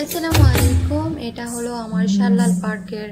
আসসালামু আলাইকুম। এটা হলো আমার শাহলাল পার্কের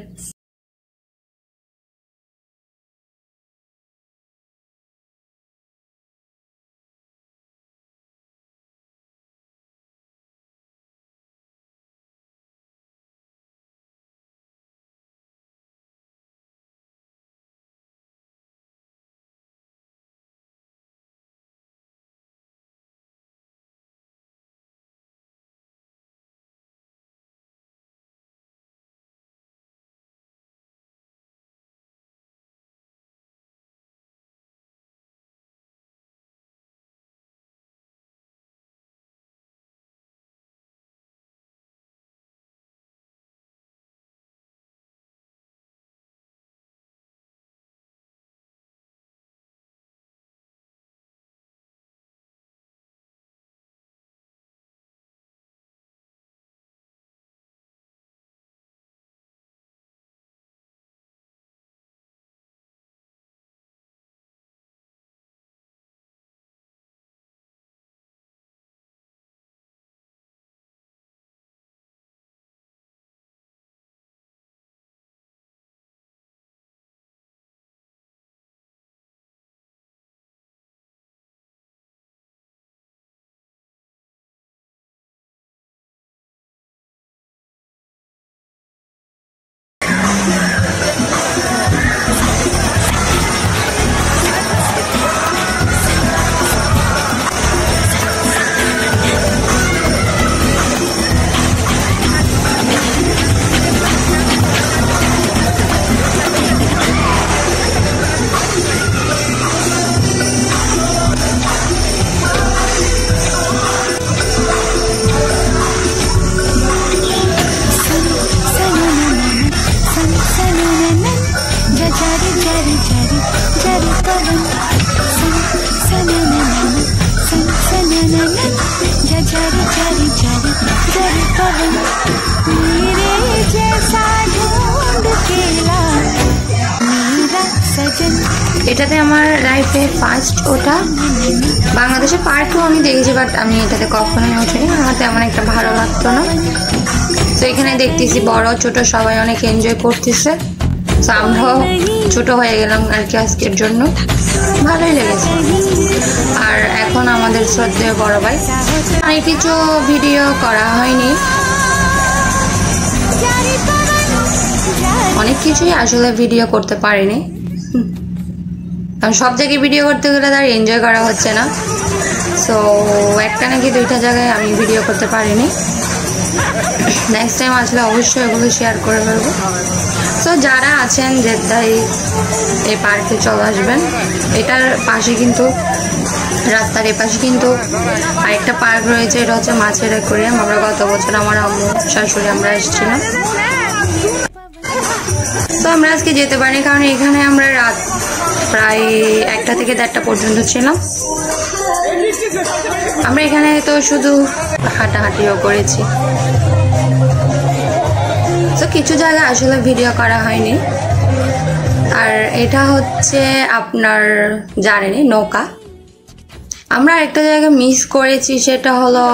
এটাতে আমার লাইফে ফার্স্ট ওটা। বাংলাদেশে পার্কেও আমি দেখেছি, বাট আমি এটাতে কখনোই ওঠিনি, আমার তেমন একটা ভালো লাগতো না। তো এখানে দেখতেছি বড় ছোট সবাই অনেক এনজয় করতেছে, তো আমরাও ছোট হয়ে গেলাম আর কি আজকের জন্য, ভালোই লেগেছে। আর এখন আমাদের শ্রদ্ধেয় বড় ভাই, অনেক কিছু ভিডিও করা হয়নি, অনেক কিছুই আসলে ভিডিও করতে পারিনি, কারণ সব জায়গায় ভিডিও করতে গেলে তার এনজয় করা হচ্ছে না। সো একটা নাকি দুইটা জায়গায় আমি ভিডিও করতে পারিনি, নেক্সট টাইম আসলে অবশ্যই এগুলো শেয়ার করে ফেলবো। সো যারা আছেন জেদ্দায় এই পার্কে চলে আসবেন। এটার পাশে কিন্তু রাস্তার এপাশে কিন্তু আরেকটা পার্ক রয়েছে, এটা হচ্ছে মাছের অ্যাকোয়ারিয়াম। আমরা গত বছর আমার আম্মু শাশুড়ি আমরা এসেছিলাম, তো আমরা আজকে যেতে পারিনি কারণ এখানে আমরা রাত প্রায় 1টা থেকে 1:30 পর্যন্ত ছিলাম। আমরা এখানে তো শুধু হাঁটাহাঁটিও করেছি, তো কিছু জায়গায় আসলে ভিডিও করা হয়নি। আর এটা হচ্ছে আপনার জানেনই নৌকা। আমরা একটা জায়গায় মিস করেছি, সেটা হলো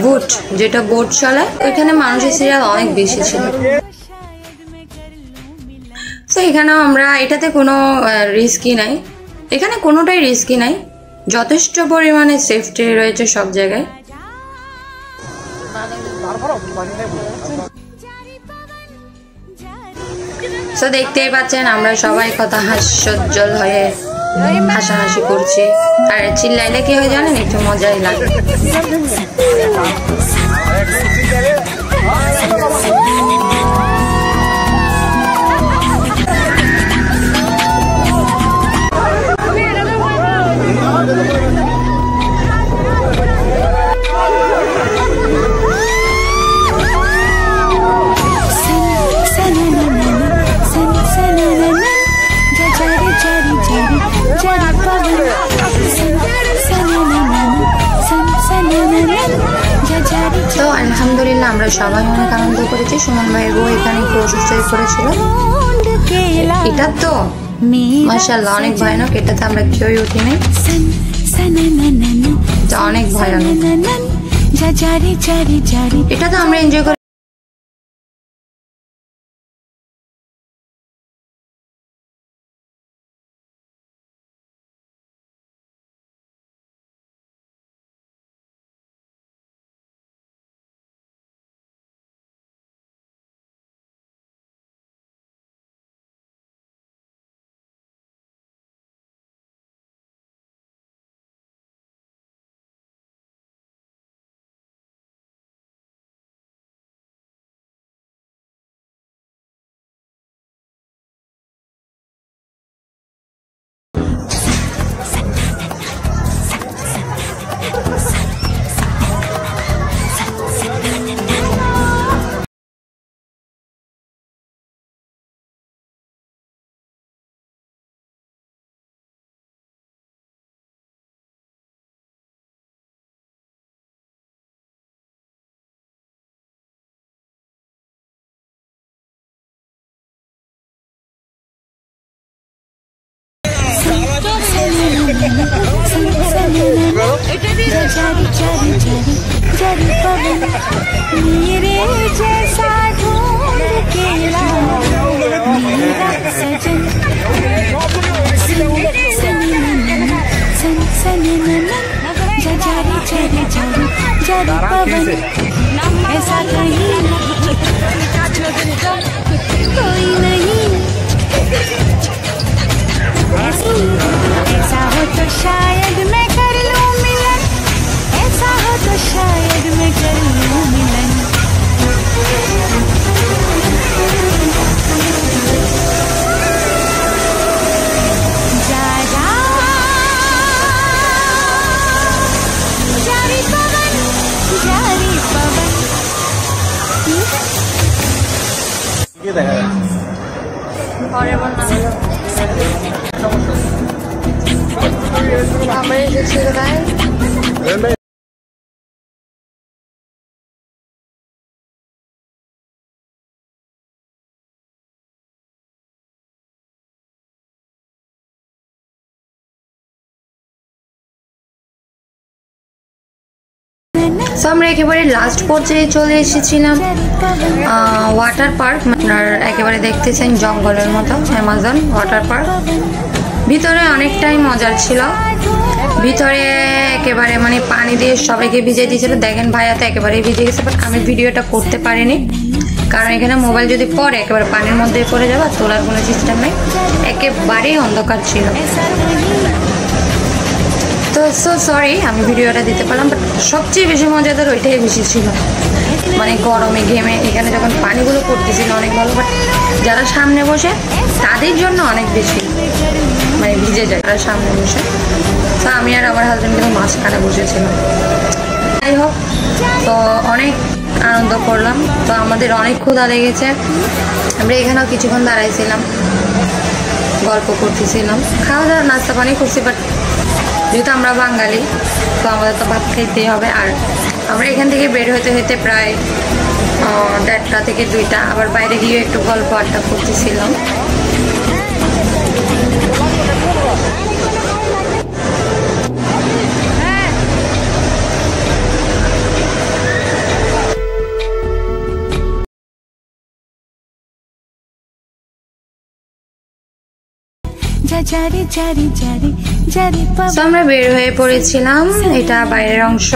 বোট, যেটা বোট চলে, ওইখানে মানুষের সিরিয়াল অনেক বেশি ছিল। তো এখানেও আমরা, এটাতে কোনো রিস্কই নাই, এখানে কোনোটাই রিস্কই নাই, যথেষ্ট পরিমাণে সেফটি রয়েছে সব জায়গায়। তো দেখতেই পাচ্ছেন আমরা সবাই কত হাস্যোজ্জ্বল হয়ে হাসাহাসি করছি, আর চিল্লাইলে কি হয়ে জানেন, একটু মজাই লাগে। তো আলহামদুলিল্লাহ আমরা সবাই অনেক আনন্দ করেছি। সুমন ভাইয়ের বউ এখানে একটু অসুস্থ হয়ে পড়েছিল, এটা তো মাশাআল্লাহ অনেক ভয়ানক, এটাতে আমরা কেউই উঠি নাই, অনেক ভয়ানক। এটা তো আমরা এনজয় করি। मेरे जैसा ढूंढ के ला मेरा सजन पवन ऐसा कहीं कोई नहीं ऐसा हो तो शायद मैं कर लूं मिलन ऐसा हो तो शायद मैं कर लूं मिलन जा जा जारी पवन ये देखा আমরা এসেছি কোথায়? আমরা একেবারে লাস্ট পর্যায়ে চলে এসেছিলাম ওয়াটার পার্ক। আপনার একেবারে দেখতেছেন জঙ্গলের মতো অ্যামাজন ওয়াটার পার্ক। ভিতরে অনেকটাই মজার ছিল। ভিতরে একেবারে মানে পানি দিয়ে সবাইকে ভিজিয়ে দিয়েছিল। দেখেন ভাইয়া তো একেবারে ভিজে গেছে, বাট আমি ভিডিওটা করতে পারিনি কারণ এখানে মোবাইল যদি পড়ে একেবারে পানির মধ্যে পড়ে যাবে, তোলার কোনো সিস্টেম নেই, একেবারেই অন্ধকার ছিল। তো সো সরি আমি ভিডিওটা দিতে পারলাম, বাট সবচেয়ে বেশি মজাদার ওইটাই বেশি ছিল। মানে গরমে ঘেমে এখানে যখন পানিগুলো পড়তেছিল অনেক ভালো, বাট যারা সামনে বসে তাদের জন্য অনেক বেশি মানে ভিজে যায় তারা সামনে বসে। তো আমি আর আমার হাজব্যান্ড কিন্তু মাঝখানে বসেছিলাম। যাই হোক, তো অনেক আনন্দ করলাম। তো আমাদের অনেক ক্ষুধা লেগেছে, আমরা এখানেও কিছুক্ষণ দাঁড়াইছিলাম, গল্প করতেছিলাম, খাওয়া দাওয়া নাস্তা পানি করছি। বাট যেহেতু আমরা বাঙালি তো আমাদের তো ভাত খাইতেই হবে। আর আমরা এখান থেকে বের হতে হতে প্রায় 1:30 থেকে 2টা, আবার বাইরে গিয়ে একটু গল্প আড্ডা করতেছিলাম। আমরা বের হয়ে পড়েছিলাম, এটা বাইরের অংশ।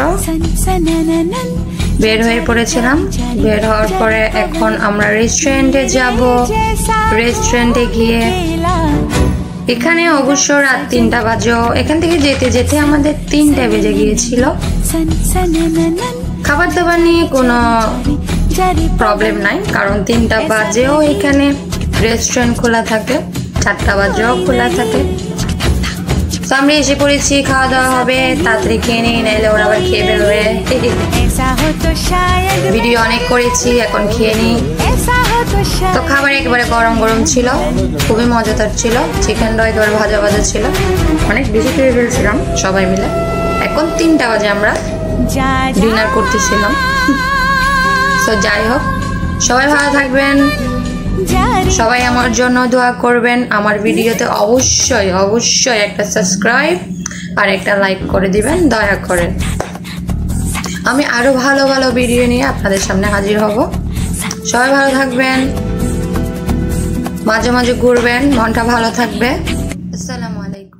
বের হয়ে পড়েছিলাম, বের হওয়ার পরে এখন আমরা রেস্টুরেন্টে যাব। রেস্টুরেন্টে গিয়ে এখানে অবশ্য রাত 3টা বাজে, এখান থেকে যেতে যেতে আমাদের 3টা বেজে গিয়েছিল। খাবার দাবার নিয়ে কোনো প্রবলেম নাই, কারণ 3টা বাজেও এখানে রেস্টুরেন্ট খোলা থাকে, 4টা বাজেও খোলা থাকে। তো আমরা এসে পড়েছি, খাওয়া দাওয়া হবে, তাড়াতাড়ি খেয়ে নিই, নাইলে ওরা আবার খেয়ে বেরোবে। ভিডিও অনেক করেছি, এখন খেয়ে নিই। তো খাবার একেবারে গরম গরম ছিল, খুবই মজাদার ছিল। চিকেনটা একেবারে ভাজা ভাজা ছিল, অনেক বেশি খেয়ে ফেলছিলাম সবাই মিলে। এখন 3টা বাজে আমরা ডিনার করতেছিলাম। তো যাই হোক, সবাই ভালো থাকবেন, সবাই আমার জন্য দোয়া করবেন। আমার ভিডিওতে অবশ্যই অবশ্যই একটা সাবস্ক্রাইব আর একটা লাইক করে দিবেন দয়া করে। আমি আরো ভালো ভালো ভিডিও নিয়ে আপনাদের সামনে হাজির হব। সবাই ভালো থাকবেন, মাঝে মাঝে ঘুরবেন, মনটা ভালো থাকবে। আসসালামু আলাইকুম।